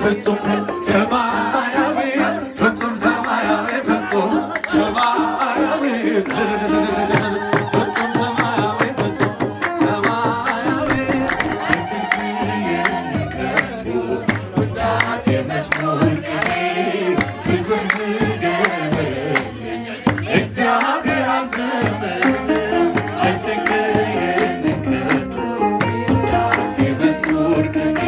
ፍጹም ሰማያዊ ፍጹም ሰማያዊ ፍጹም ሰማያዊ ፍጹም ሰማያዊ ፍጹም ሰማያዊ አይስንክ የሚከቱ ውዳሴ መዝሙር ቅኔ ብዙ ዝገበረልኝ እግዚአብሔር አብ ዘመን አይስንክ የሚከቱ ውዳሴ መዝሙር ቅኔ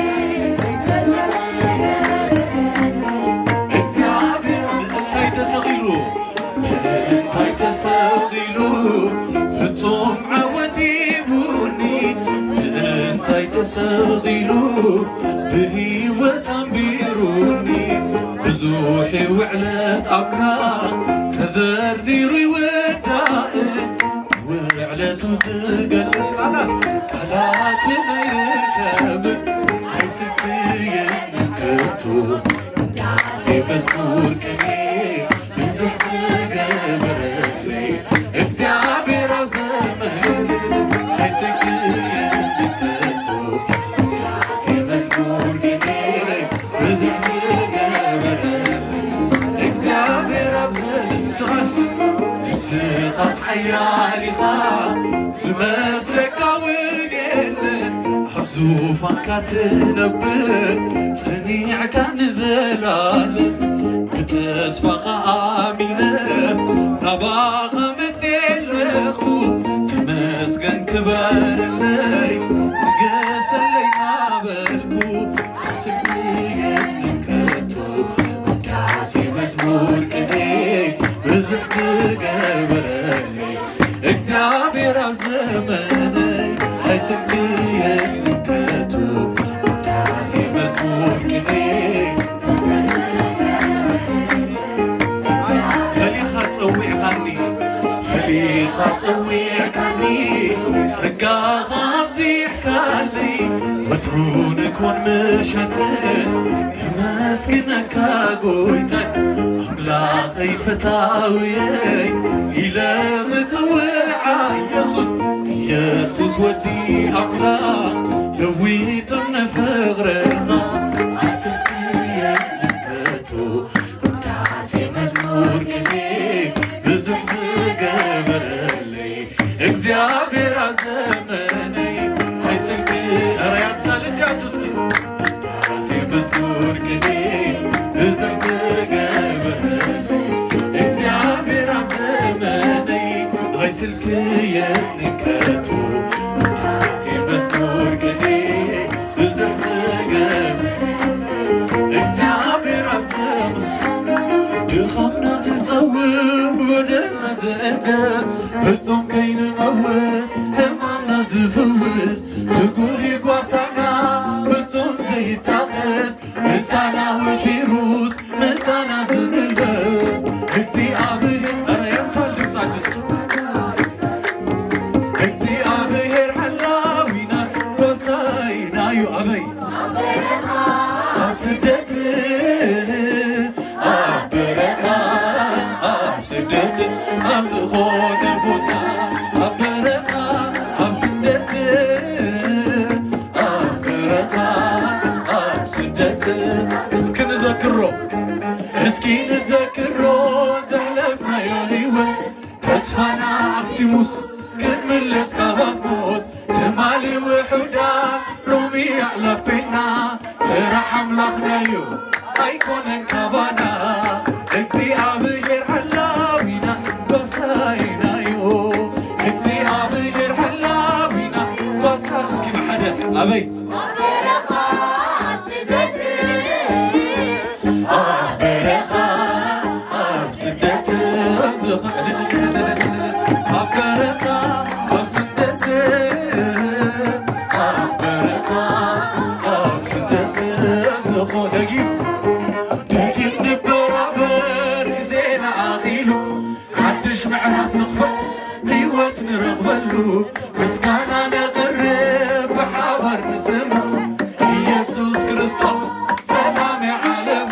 ተሰቂሉ ፍጹም ዓወት ይቡኒ ምእንታይ ተሰቂሉ ብህይወት ኣንቢሩኒ ብዙሕ ውዕለት ኣምላኽ ተዘርዚሩ ይወዳእ ውዕለቱ ዝገልጽ ቃላት ብናይርከብን ኣይስክየንን ከቶ ውዳሴ መዝሙር ቅኔ ብዙሕ ዝገበረለይ እግዚአብሔር ኣብ ዘመን ኣይስክየንን ከቶ ውዳሴ መዝሙር ቅኔ ብዙሕ ዝገበረለይ እግዚአብሔር ኣብ ንስኻስ ሓያል ኢኻ ዝመስለካ እውን የለን ኣብ ዙፋንካ ትነብር ጸኒዕካ ንዘላለም ብተስፋኻ ኣሚነ ናባኻ መፅእ ኣለኹ ተመስገን ክበረለይ ንገሰለይ ናበልኩ ኣይስክየንን ከቶ ውዳሴ መዝሙር ቅኔ ብዙሕ ዝገበረለይ እግዚአብሔር ኣብ ዘመነይ ኣይስክየንን ከቶ ውዳሴ መዝሙር ቅኔ ፈሊኻ ፀዊዕካኒ ጸጋኻ ኣብዚሕካለይ ወትሩ ንኮን ምሸትን ከመስግነካ ጎይታይ ኣምላኸይ ፈታውየይ ኢለ ክፅውዓ ኢየሱስ ወዲ ኣምላኽ ለዊጥነ ፍቕርኻ ኣይስክየንን ከቶ ውዳሴ መዝሙር ቅኔ ብዙሕ ዝገበረለይ እግዚአብሔር ኣብ ዘመነይ ኣይስንክ ኧረ ያንሳል እጃችሁ እስኪ ውዳሴ መዝሙር ቅኔ ብዙሕ ዝገበረለይ እግዚአብሔር ኣብ ዘመነይ ኣይስክየንን ከቶ ውዳሴ መዝሙር ቅኔ ብዙሕ ዝገበረለይ እግዚአብሔር ኣብ ዘመነይ ድኻምና ዝፀውር በደልና ዝዕገዝ ፍጹም ከይንመውት ሕማምና ዝፍውስ ትጉህ ይጓሳና ፍጹም ዘይታኸስ ምሳና ወፊሩስ ምሳና ዝምልበት እግዚአብሔር ኧረ ያንሳል ድምፃችሁ እግዚአብሔር ሓላዊና ጎሳይናዩ ኣበይ ኣብ ስደት ስደት ኣብ ዝኾነ ቦታ ኣብ በረኻ ኣብ ስደት ኣብ በረኻ ኣብ ስደት እስኪ ንዘክሮ ዘለፍናዮ ህይወት ተስፋና ኣብቲሙስ ክንምለስ ካብ ሞት ትማሊ ውሑዳት ሎሚ ኣዕላፌና ስራሕ ኣምላኽናዮ ኣይኮነን ካባና እግዚአብሔር ሓላዊና ጎሳይናዮ እግዚአብሔር ሓላዊና ጎሳ እስኪ ብሓደ ኣበይ ኣብ በረኻ ኣብ ስደት ኣብ በረኻ ኣብ ስደት ኣብ በረኻ ኣብ ስደት ኣብ ዝኾነ ደጊም ንበራበር ግዜና ኣኺሉ ሓድሽ ምዕራፍ ንኽፈት ህይወት ንረኽበሉ ምስጋና ነቕርብ ብሓባር ንስምዕ ኢየሱስ ክርስቶስ ሰላም የዓለሙ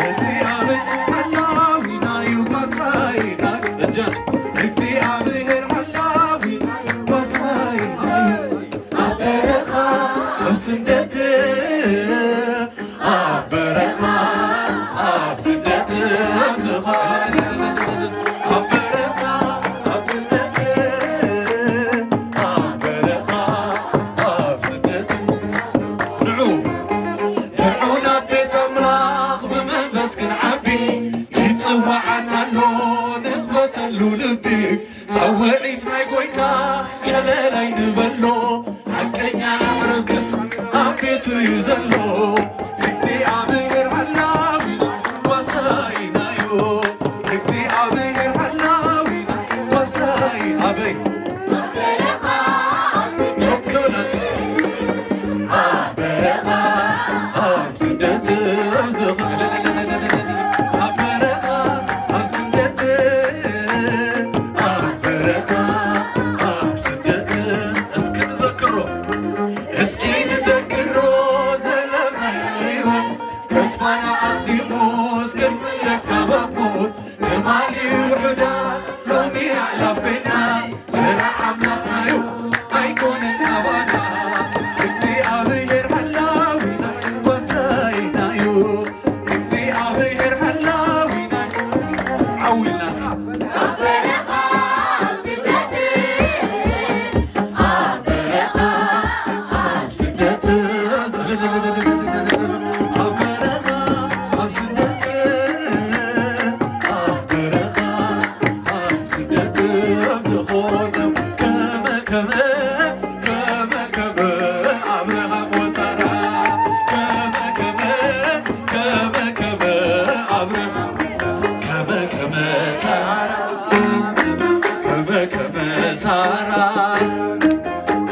እግዚአብሔር ሓላዊና እዩ ጎሳይና እጃት እግዚአብሔር ሓላዊና ጎሳይና እዩ ኣብ በረኻ ኣብ ስደት ኣብ ዘሎ እግዚአብሔር ሓላዊና ወሳኢናዮ እግዚአብሔር ሓላዊና ወሳኢ ኣበይ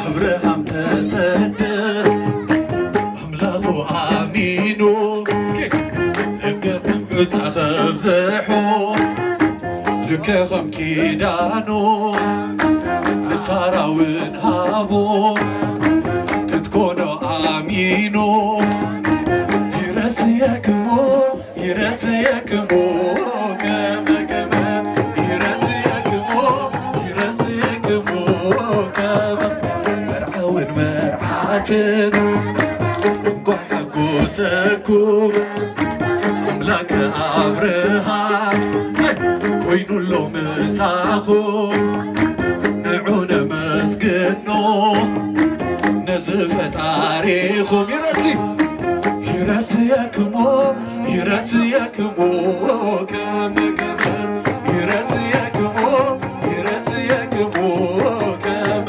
አብርሃም ተሰደ አምላኹ ኣሚኑ እስኪ እገ ኸብዘሖ ልከኸም ኪዳኑ ንሳራውን ሃቦ ክትኮኖ ኣሚኑ ይረስየክሞ ይረስየክሞ ከመከመ ይረስየክሞ ይረስየክሞ ከመ መርዓውን መርዓትን እንኳዕ ሓጎሰኩም ኣምላከ አብርሃም ኮይኑሎ ምሳኹም ንዑ ነመስግኖ ነዝ ፈጣሪኹም ይረስየክሞ ይረስየክሞ ከመከመ ይረስየክሞ ይረስየክሞ ከመ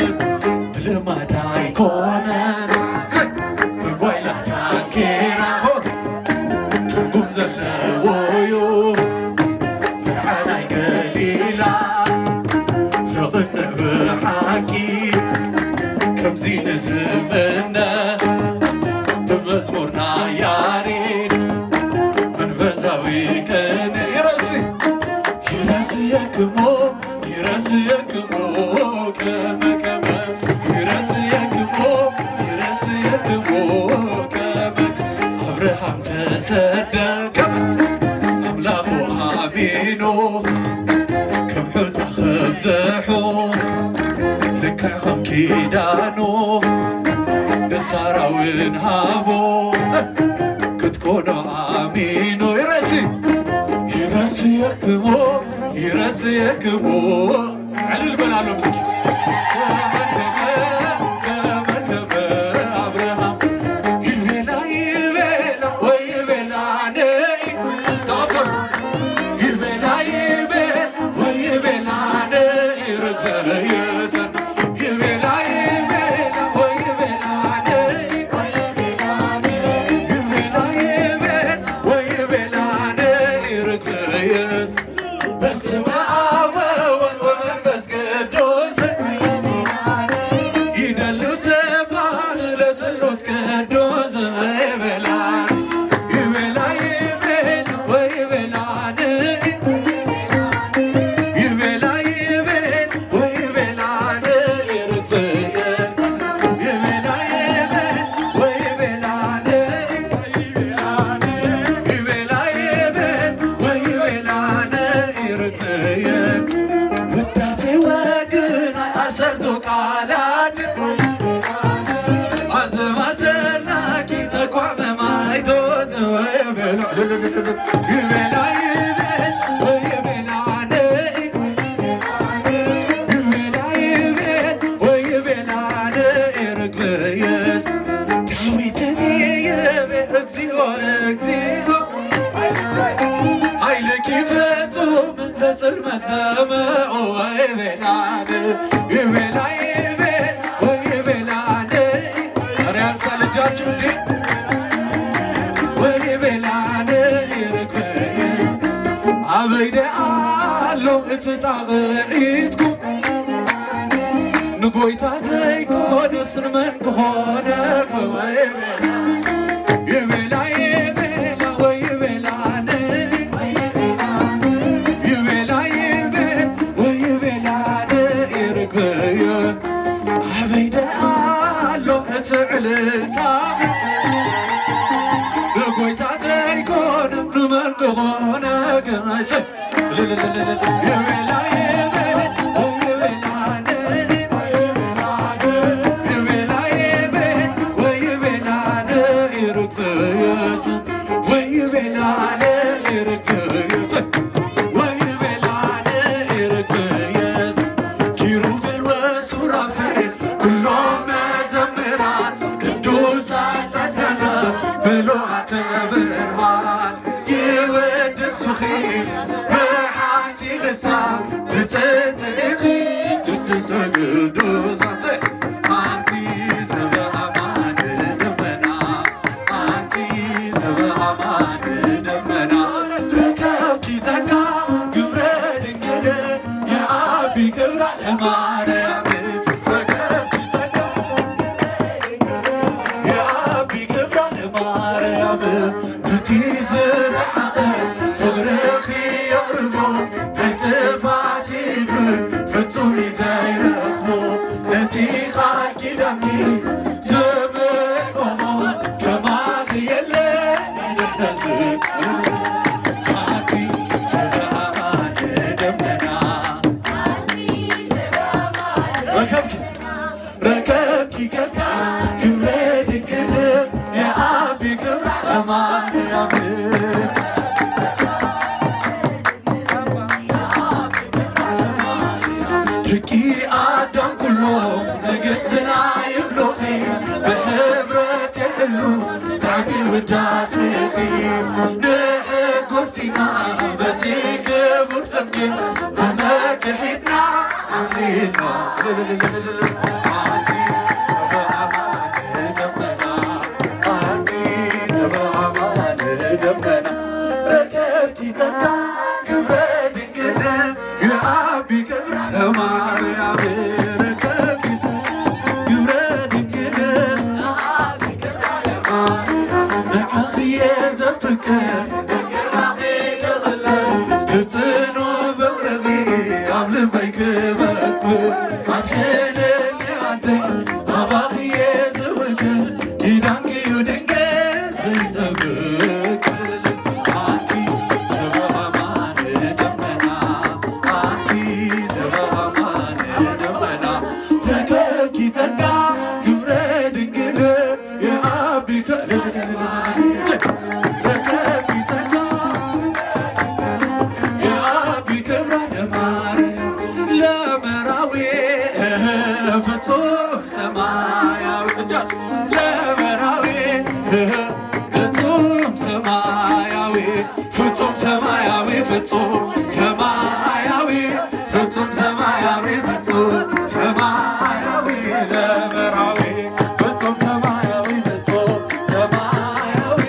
ብልማድ ኣይኮነን ብጓይላ ዳንኬራ ትርጉም ዘለዎ እዩ ብርዓናይ ገሊላ ዘቕንዕ ብሓቂ ከምዚ ንዝምነ ብመዝሙርና ያሬድ መንፈሳዊ ቅኔ ይረስየክሞ ይረስየክሞ ከመከመ ይረስየክሞ ይረስየክሞ ከመ አብርሃም ተሰደቀ ኣምላኹ ኣሚኑ ከምሑፃ ኸብዘሖ ልክዕ ከም ኪዳኑ ንሳራውን ሃቦ ክትኮኖ ኣሚኑ ይረስየክሞ ይረስየክሞ ዕልል በላሎ ምስኪ ከመከመ አብርሃም ይቤላ ይቤላ ወይ ይቤላ ነይ ተቐበሉ ይቤላ ይቤል ወይ ይቤላ ነይ ርግበ የሰና ይቤላ ይቤላ ወይ ይቤላ ነይ ይቤላ ይቤል ወይ ይቤላ ነይ ርግበ የስ በስመ አብ ወወልድ ወመንፈስ ቅዱስ ይደሉ ስብሐት ለስሉስ ቅዱስ ይቤላ ይቤላ ይቤል ወይ ይቤላ ነይ ይቤላ ይቤል ወይ ይቤላ ነይ ርግበ ይቤላ ይቤል ወይ ይቤላ ነይ ይቤላ ይቤል ወይ ይቤላ ነይ ርግበ ውዳሴ ወግን አሰርቱ ቃላት አዘማሰላኪ ተቋመ ማይቶት ወይቤላ ይቤላ ይቤል ወይ ይቤላ ነይ ይቤላ ይቤል ወይ ይቤላ ነይ ርግበ የስ ዳዊትን ይቤ እግዚኦ እግዚኦ ኃይልኪ ፍጹም ለጽልመት ሰምዖ ወይቤላ ይቤላ ይቤል ወይ ይቤላ ነይ ኧረ ያንሳል እጃችሁ እንዴ ኣበይደ ኣሎ እቲ ጣቕዒትኩም ንጎይታ ዘይኮነ ስንመን ክኾነ ይቤላ ይቤላ ወይ ይቤላን ይቤላ ይቤል ወይ ይቤላን ይርግየ ኣበይደ ኣሎ እቲ ዕልልታ ንጎይታ ዘይኮነ ንመን ክኾነ ገናይሰ ይቤላ ይቤል ወይ ይቤላን ይቤላ ይቤል ወይ ይቤላን ይርግየስ ወይ ይቤላን ይርግየስ ወይ ይቤላን ይርግየስ ኪሩቤል ወሱራፌል ኩሎም መዘምራን ቅዱሳን ጻድቃን ምሉዓተ ብርሃን ይወድሱኺ ብሓንቲ ልሳን ብፅድቅኺ ቅዱሰ ቅዱሳን ኣንቲ ዘበኣማን ደመና ኣንቲ ዘበኣማን ደመና ረከብኪ ጸጋ ግብረ ድንግል የኣቢ ክብራ ለማርያም ረከብኪ ጸጋ የኣቢ ክብራ ለማርያም ነቲ ዝረዓቐ ፍቕርኺ የቕርቦ ናይ ጥፋት ይድብር ፍጹም ዘይረኽቦ ነቲ ኻል ኪዳንኪ ዘምቆሞ ከማኺ የለ ነዝ ኣንቲ ዘበኣማን ደመና ረከብኪ ጸጋ ግብረ ድንግል የኣቢ ክብራ ለማርያም ደቂ ኣዳም ኩሎም ንግሥትና ይብሎኺ ብሕብረት የዕሉ ታቢ ውዳሴኺ ንሕጐሲና በቲ ክቡር ሰምኪን ኣመክሒትና ኣምኒና ኣንቲ ዘበኣማን ደመና ኣንቲ ዘበኣማን ደመና ረከብኪ ጸጋ ግብረ ድንግል የኣቢ ክብራ ለማርያም ረከብኪ ግብረ ድንግል ንዓኽየ ዘፍቅር ትጽኖ በቕረኺ ኣብ ልበይ ክበኩር ኣትሕልኒ ዓደይ ኣባኽየ ዝውክል ኪዳንኪዩ ድንግል ዘይጠብቅ ኣንቲ ዘበኣማን ደመና ኣንቲ ዘበኣማን ደመና ረከብኪ ጸጋ ግብረ ድንግል የኣቢ ረከብኪ ጸጋ የኣቢ ክብራ ለማርያም ለመራዊ ፍጹም ሰማያዊ እጃች ለመራዊ ፍጹም ሰማያዊ ፍጹም ሰማያዊ ፍጹም ሰማያዊ ፍጹም ሰማያዊ ፍጹም ሰማያዊ ለመራዊ ፍጹም ሰማያዊ ፍጹም ሰማያዊ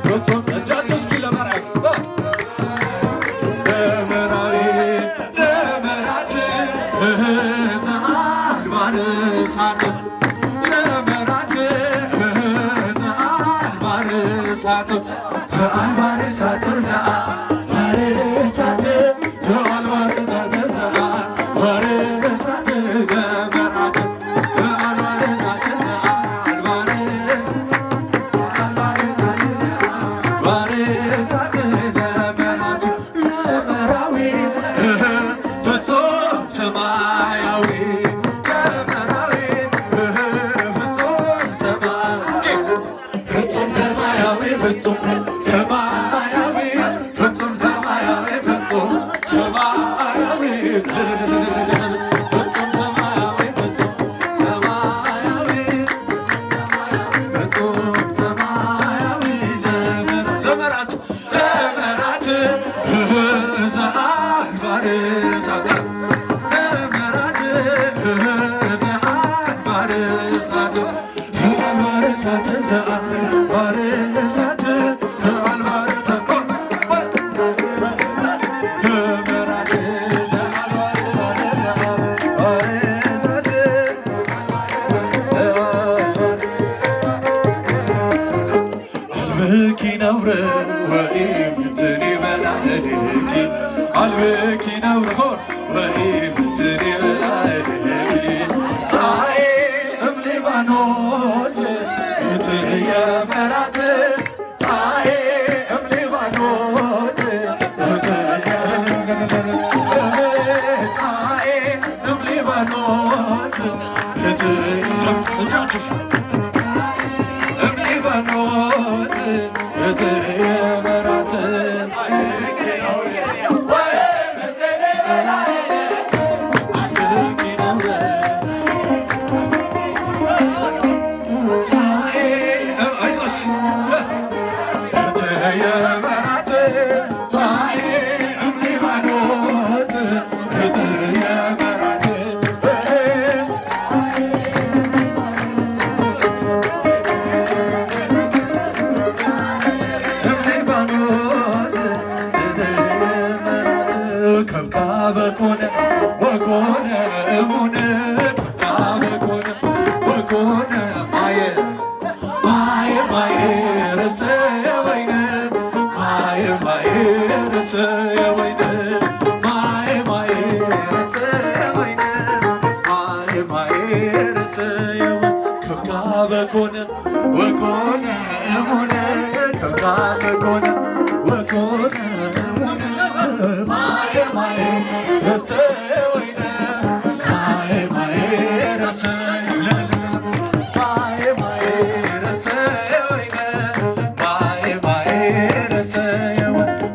ፍጹም እጃችሁ እስኪ ለመራዊ ለመራዊ ለመራት ዘአልባር እሳት ለመራት ዘአልባር እሳት ዘአልባር እሳት ዘአልባር እሳት ዘአልባር እሳት ዘአልባር እሳት ለመራት ዘአልባር እሳት ዘአልባር እሳት ለመራት ለመራዊ ፍጹም ሰማያዊ ለመራዊ ፍጹም ሰማያዊ ፍጹም ሰማያዊ ፍጹም ሰማያዊ ፍጹም ሰማያዊ ፍጹም ሰማያዊ ፍጹም ሰማያዊ ፍጹም ሰማያዊ ለመራት ለመራት ዘአልባር እሳት ለመራት ዘአልባር እሳት ዘአልባር እሳት ዘአልባር እሳት አልብኪ ነብረ ወኢምንትኒ በላዕልኪ አልብኪ ነብረ ወኢምንትኒ በላዕልኪ ፀሐይ እምሊባኖስ እትየ መራት ፀሐይ እምሊባኖስ ፀሐይ እምሊባኖስ እጃችሽ እምሊባኖስ እትየ መራት ከብካበኮነ ወኮነ እሙነ ከብካበኮነ ወኮነ ማየ ማየ ማየ ረስተየ ወይነ ማየ ማየ ረስተየ ወይነ ማየ ማየ ረስተየ ወይነ ማየ ማየ ረስተየ ከብካበኮነ ወኮነ እሙነ ከብካበኮነ ወኮነ እሙነ ማየ ማየ ረስተየ ወይነ ማየ ማየ ረስተየ ማየ ማየ ረስተየ ወይነ ማየ ማየ ረስተየ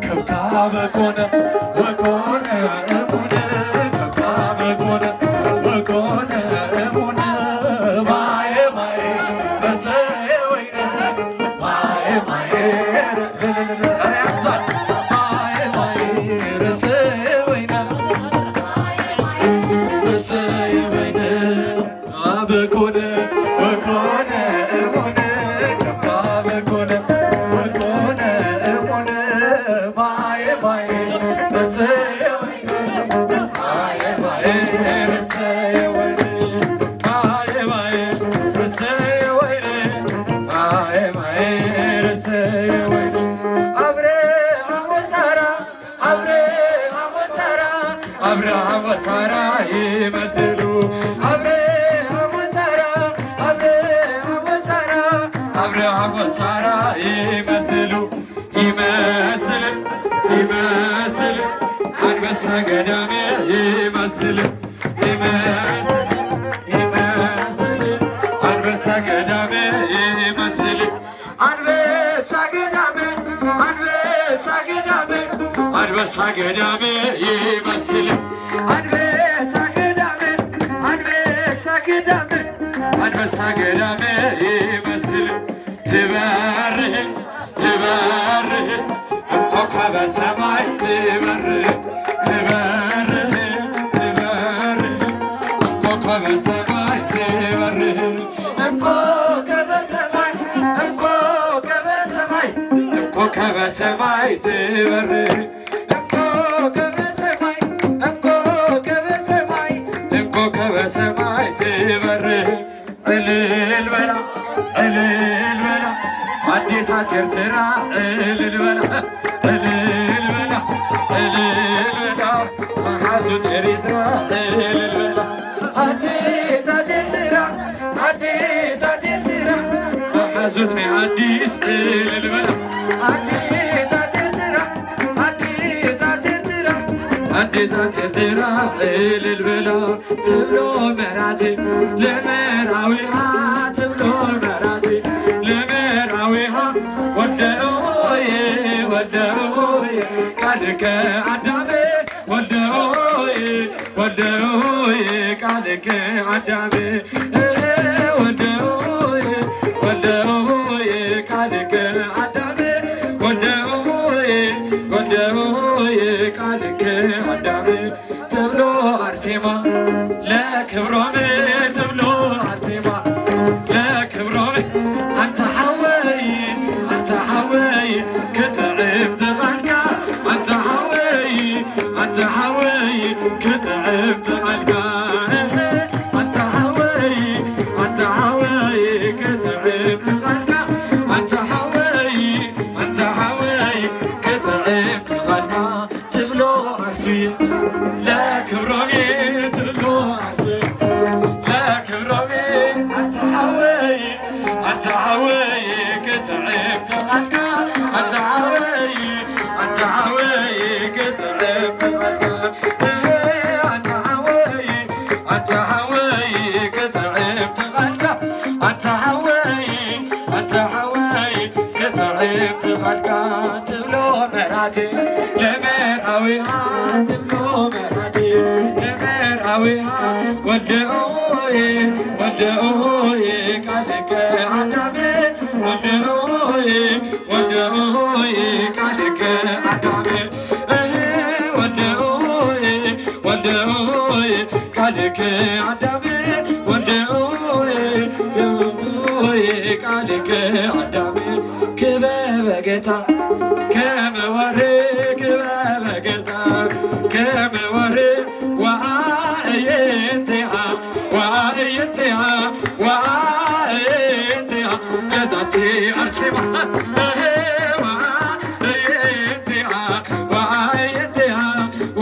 ከብካበኮነ ወኮነ እሙነ ከብካበኮነ ወኮነ እሙነ ማየ ማየ ረስተየ ወይነ ማየ ማየ በኮነ ወኮነ እሙነ ከብካበኮነ ወኮነ እሙነ ማየ ማየ ረስተየ ወይነ ማየ ማየ ረስተየ ወይነ ማየ ማየ ረስተየ ወይነ ማየ ማየ ረስተየ ወይነ አብርሃም ወሳራ አብርሃም ወሳራ አብርሃም ወሳራ ይመስሉ አብርሃም ወሳራ ይመስሉ ይመስል ይመስል አንበሳ ገዳሜ ይመስል ይመስል ይመስል አንበሳ ገዳሜ ይመስል አንበሳ ገዳሜ አንበሳ ገዳሜ አንበሳ ገዳሜ ይመስል አንበሳ ገዳሜ አንበሳ ገዳሜ አንበሳ ገዳሜ ይመስል ትበርህ ትበርህ እምኮከበ ሰማይ ትበርህ ትበርህ ትበርህ እምኮከበ ሰማይ ትበርህ እምኮከበ ሰማይ እምኮከበ ሰማይ እምኮከበ ሰማይ ትበርህ እምኮከበ ሰማይ እምኮከበ ሰማይ እምኮከበ ሰማይ ትበርህ እልል በላ እልል በላ አዴታት ኤርትራ እልል በላ እልል በላ እልል በላ መሓዙት ኤርትራ እልል በላ አዴታት ኤርትራ አዴታት ኤርትራ መሓዙት ናይ አዲስ እልል በላ አዴታት ኤርትራ አዴታት ኤርትራ አዴታት ኤርትራ እልል በላ ትብሎ መራቴ ለመራዊሃ ትብሎ መራቴ ለመራዊሃ ወደኦየ ወደኦየ ቃልከ አዳሜ ወደኦየ ወደኦየ ቃልከ አዳሜ ወደኦየ ወደኦየ ቃልከ አዳሜ ወደኦየ ወደኦየ ቃልከ አዳሜ ትብሎ አርሴማ ለክብሮም ትብሎ አርሴማ ለክብሮም አንተ ሓወይ አንተ ሓወይ ክትዕብ ትቐልካ አንተ ሓወይ አንተ ሓወይ ክትዕብ ትቐልካ አንተ ሓወይ አንተ ሓወይ ክትዕብ ትቐልካ አንተ ሓወይ ጣዕም ትኸድካ ትብሎ መራቴ ለመርዓዊሃ ትብሎ መራቴ ለመርዓዊሃ ወልደኦየ ወልደኦየ ቃልከ አዳሜ ወልደኦየ ወልደኦየ ቃልከ አዳሜ ወልደኦየ ወልደኦየ ቃልከ አዳሜ ቃልከ አዳሜ ክበበ ጌታ ከመወሬ ክበበ ጌታ ከመወሬ ዋእየንቲሃ ዋእየንቲሃ ዋእየንቲሃ ለዛቲ አርሴማ ዋእየንቲሃ ዋእየንቲሃ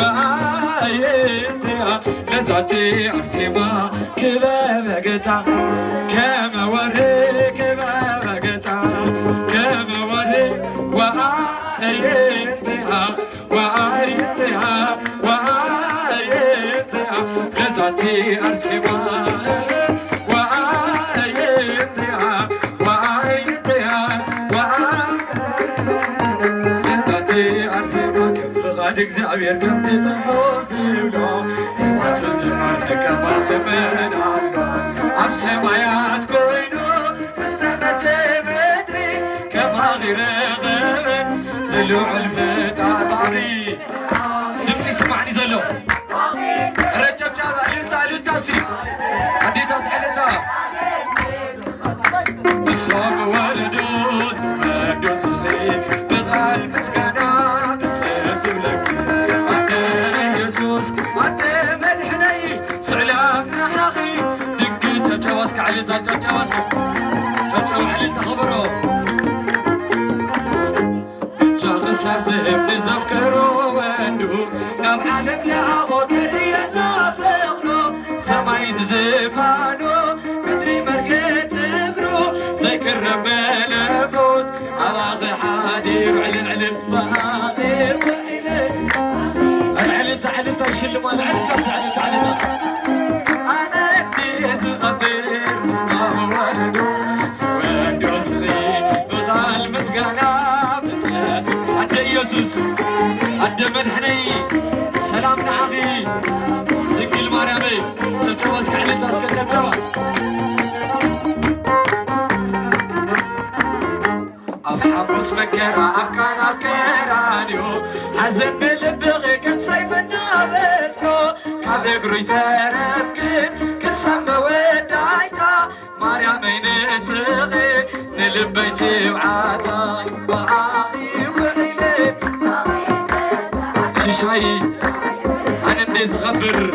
ዋእየንቲሃ ለዛቲ አርሴማ ክበበ ጌታ ከመወሬ وآيتها وآيتها وآيتها لذاتي أرسمها وآيتها وآيتها لذاتي أرسمها كم فغاد እግዚአብሔር كم تتحوب زيولو وتزمان كما ثمن عنا عب سمايات كوينو مستمت مدري كما غير زلو علفت عباري دمتي سمعني زلو رجب جاب عللتا عللتا سي عديتا تعلتا الصوم والدوس ودوس لي بغال مسكنا بتساتي لك عند يسوس عند مدحني سلامنا حقي دقي تجاوزك عللتا تجاوزك تجاوز عللتا خبرو سب زهم نذكره وندو نب عالم لأغو كرينا فقرو سماي زفانو مدري مرقت اقرو زي كرم ملكوت عواغي حادير علن علن بآخر وإلن العلن تعلن تشلما العلن تسعلن تعلن أنا الديز الغبير مصطفى ولدو سويندو صغي بغال مسقانا عد يسوس عد مدحني سلام نعافي دقي المريمي تجاوز كعلتات كتجاوز أبحبس مكرا أبكان أبكرانيو حزن بلبغي كم سيفنا بسحو كذكري ترفكن كسم ودايتا مريمي نسغي نلبيتي وعاتا شاي أنا نديز خبر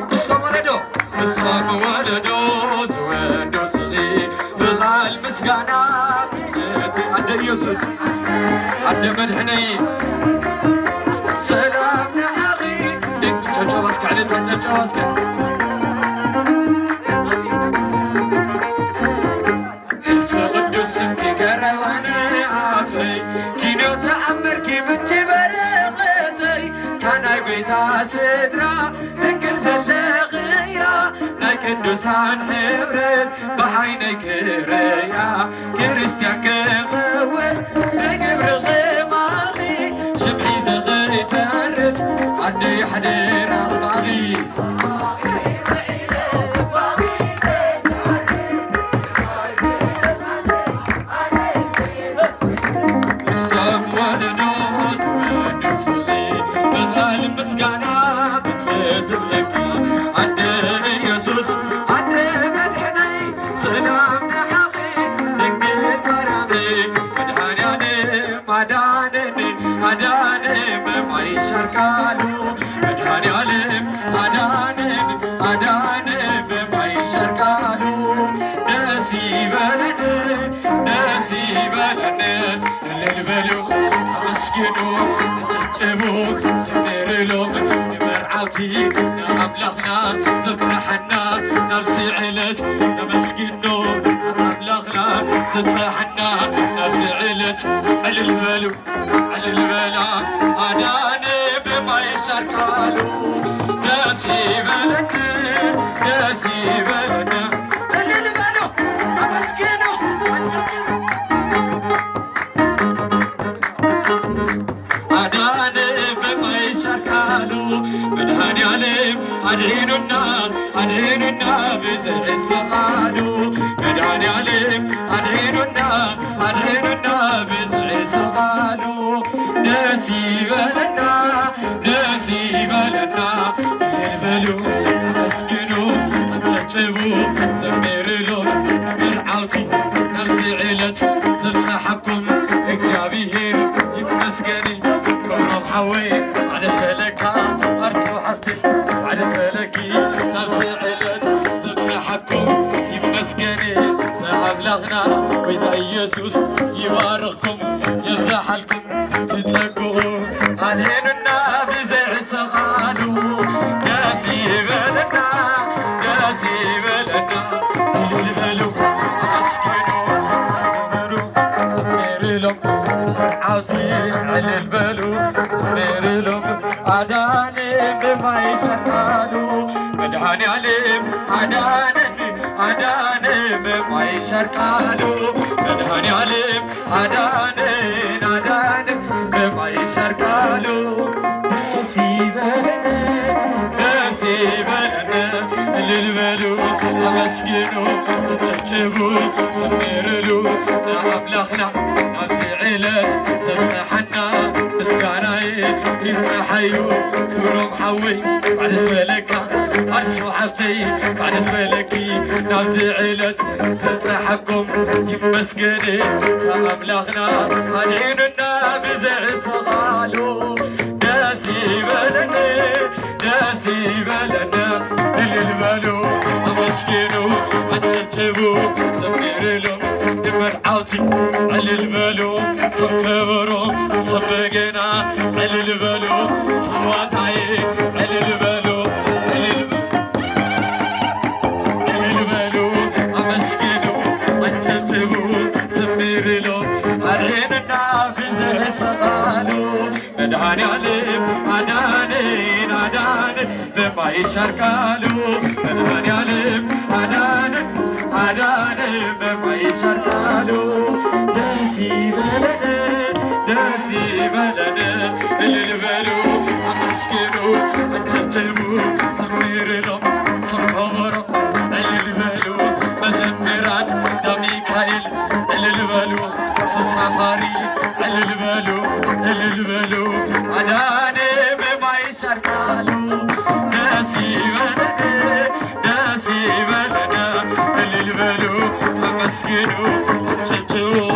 بالصوم ولدو بالصوم ولدو سويندو صغي بغال مسقانا بتاتي عند يسوس عند مدحني سلام نعاغي دك تجاوزك عليها تجاوزك حلف قدوس سمكي قرواني عافي كينو تأمر كي بتجبر تاناي بيتا سدرا نقل زلغيا ناي كندوسان حبرت بحيني كريا كريستيان كغول بقبر غماغي شبعي زغي ترف عدي حدير أغباغي مسكانا بتتبلك عند يسوس عند مدحني سلام نعافي دقي برامي مدحني مداني مداني بمعي شركالو مدحني علم مداني مداني بمعي شركالو نسيبلني للبلو مسكينو تجبو سبيرلو مرعاتي أملاخنا زبتحنا نفسي علت نمسكينو أملاخنا زبتحنا نفسي علت على البلو على البلا أناني بما يشاركالو نسيبلني أدهننا أدهننا بزع السغال مدهنيالم أدهننا أدهننا بزع السغال دسيبلنا دسيبلنا البلو مسكنو أنتجبو زميرلو مرعوتي نفسي علت زبتحبكم እግዚአብሔር ይመስገን ክብሮም ሓወይ ዓደስ በለካ ኣርሱ ሓፍቲ ዓደስ በለኪ ነፍሲ ዕለት ዘብፅሓኩም ይመስገን ኣምላኽና ጎይታ ኢየሱስ ይባርኽኩም የብዛሓልኩም ትፀግኡ ኣድህኑና ብዘይዕሰኻሉ ደስ ይበለና ደስ ይበለና እልል በሉ ኣመስግኑ مرعوتي على البلو زميرلهم أداني بما يشرقالو مدهاني عليم أداني بما يشرقالو مدهاني عليم أداني بما يشرقالو داسي بلنا للبلو أمسكنو تجبو زميرلو أملاخنا نفسي علت زبتحنا مسكاناي يمتحيو كبروم حوي بعد اسفلكا أرسو حبتي بعد اسفلكي نفسي علت زبتحكم يمسكني تأملاخنا أديننا بزع صغالو داسي بلنا البلو أمسكنو أنجبو سميرلو مرعوتي على البلو صب كبرو صب جنا على البلو صواتي على البلو أمسكنو أنجبو سميرلو أرهننا بزع صغالو مدهاني عليم أداني بما يشركالو مدهاني عليم أداني بما يشركالو داسي بلنا البلو أمسكنو أنجبو سميرلو صبكورو البلو مزمران دميكايل البلو سفاري البلو أداني بما يشركالو داسي بلنا البلو أمسكنو أنجبو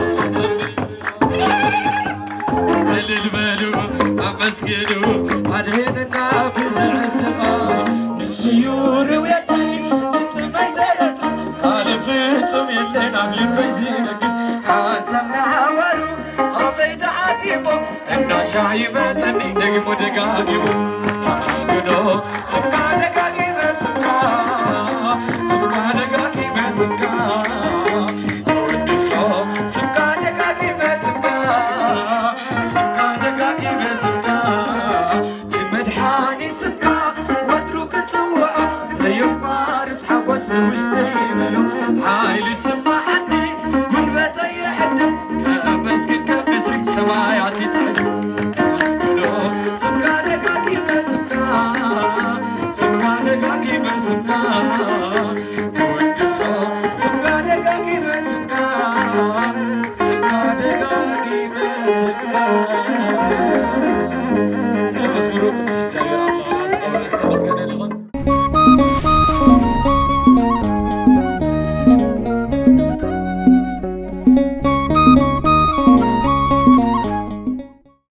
البلو أمسكنو أدهننا بزع السغال نسيور ويتي نتمي زرترس خالفتم يلنا بلبي زينكس حانسمنا هورو أبيت عاتيبو إنا شايبتني نجمو دقاقيبو أمسكنو سبكا دقاقيبا سبكا دقاقيبا سبكا يودسو سبكا دقاقيبا سبكا دقاقيبا سبكا تمدحاني سبكا واتروك تسوعو سيقارت حقوس نوشتي بلو حايل سمعني قلبتي يحدث كمسكن كمسك سماياتي تحس مسكنو سبكا دقاقيبا سبكا دقاقيبا سبكا يودسو سبكا دقاقيبا سبكا دقاقيبا سبكا سلام مزمور ቅዱስ እግዚአብሔር